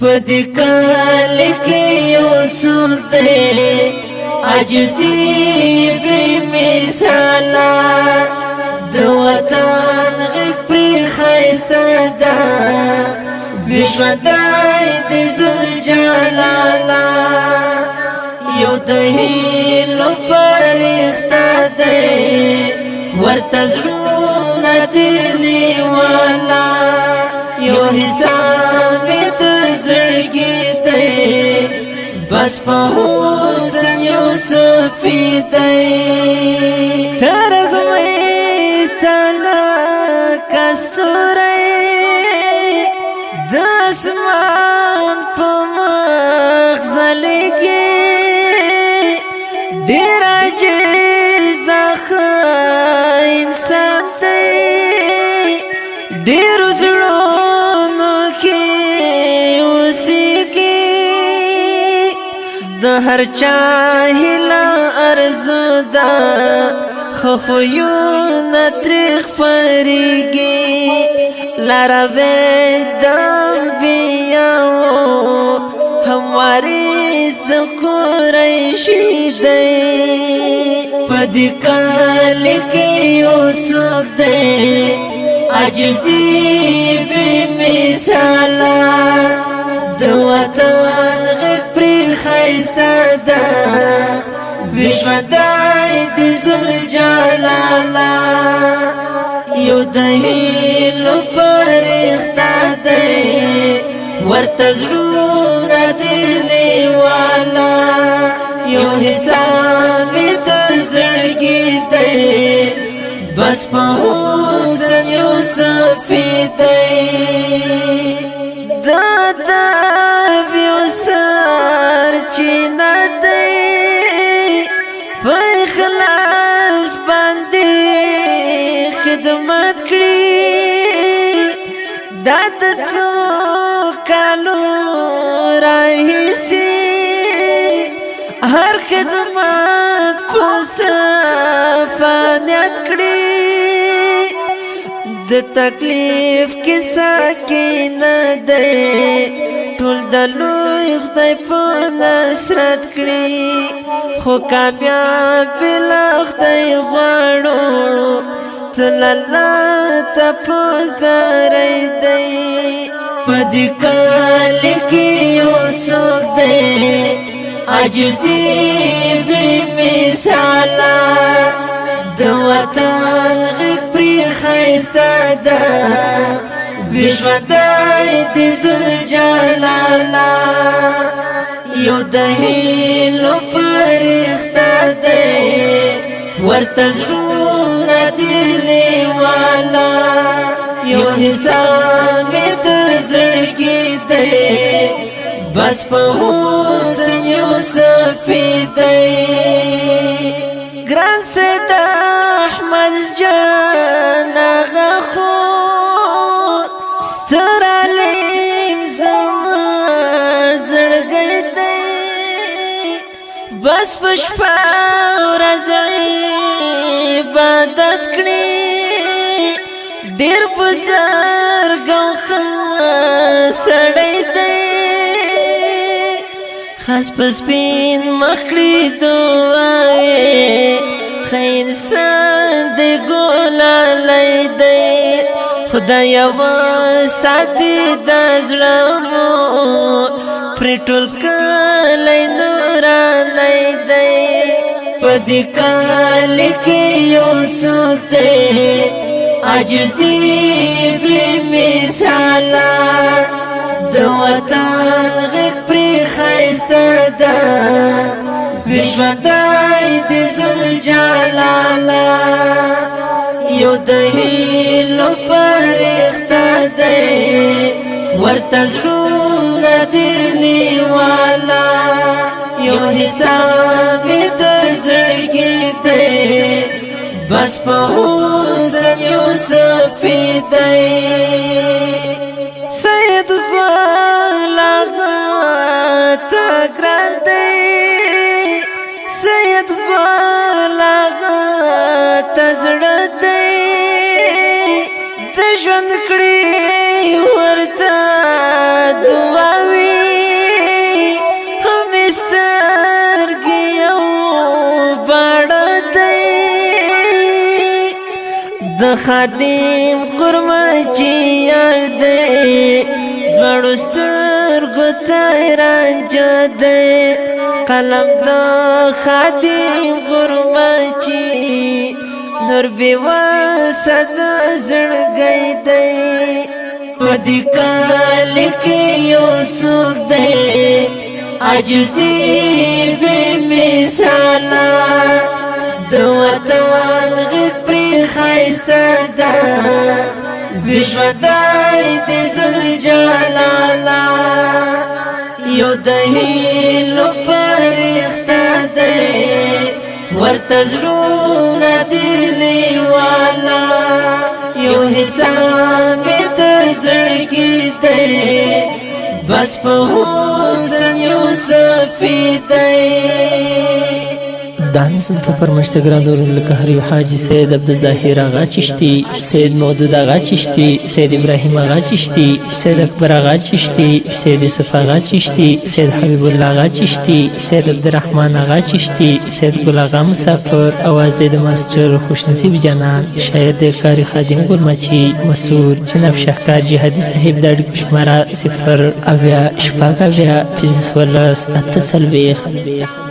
فدی کال کی یوسف دے عجزی بی مثالا د وطن غیق پری خیستا دا بشودائی دی زلجلالا یو دهیلو پریختا دے ورتزرون دلی والا یو حسابی دزرگی دے بس پا حسن یوسفی دے ترگ میں تلا کسوری دسمان پا مغزلی کی دیر عجیز آخا انسان دے دیر زرونو کی اسی کی دا ہر چاہلا ارزو دا خخویون تریخ فریگی لارا بیدم بیاو ہماری قریشی دے پدی کال کی یوسف دے عجزی بی مثالا د وطن غیق پری خیستا دا بشودائی دی زلجلالا یو دهیلو پریختا دے ورتزرون دلی والا یو حسابی دزرگی دے بس پا حسن یوسفی دے دادا بیوسار چینا دے پای خلاص باندے خدمت کری دادا چو کالو راہی سی ہر خدمت پوسا فانیت کری د تکلیف کسا کی ندے ټول د لوی خدای په نصرت کړي خو کامیاب بلا خدای غواړو تل الله ته په زارۍ دی په دې کال کې یوسف دی عجزي بی مثالا د وطن غیق پری خیستا دا بشودائی دی زلجلالا یو دهیلو پریختا دے ورتزرون دلی والا یو حسابی دزرگی دے بس پا حسن یوسفی دے گران سید احمد جان آغا خود ستر علیم زمان زرگی دی بس پشپا ورزعی عبادت کری دیر بزرگ و خسڑی دی خاص پس بین مخلی دعائی خی انسان دی گولا لی دی خدای ساتی دازلمو پریټول کلی نورانی دی پدی کال کی یوسف دی عجزی بی مثالا د وطن غیق پری خیستا دا بشودائی دی زلجلالا یو دهیلو پریختا دے ورتزرون دلی والا یو حسابی دزرگی دے بس پا حسن یوسفی دے سید گوالا غاتا گران دے سید گوالا غاتا زرد دے د ژوند کړي ورته دعاوي خادم قرمچی یار دی دوړو سترګو ته رانجه دی قلم د خادم قرمچی نور بېوسه د زړګی دی په دې کال کې یوسف دی عجزي بې مثاله د وطن غږ پرې ښایسته ده بېژوندی د ذوالجلاله یو د هیلو فرښته دی ورته زړونه دي لیواله یو حساب یې د زړګي دی بس په حسن یوسفي دی دا نظم په فرمایشته ګرانو لکه هر یو حاجي سید عبدالظاهر آغا چشتي سید مودود آغا چشتي سید ابراهیم آغا چشتي سید اکبر آغا چشتي سید یوسف آغا چشتي سید حبیب الله آغا چشتي سید عبدالرحمن آغا چشتي سید ګل آغا مسافر اواز دی د ماسټر خوشنصیب جانان شاعر دی کاری خادم ګرمچی مسعود جناب شهکار جهادي صاحب د اړیکو شماره 0 اویا شپږ اویا 15 اته څلوېښت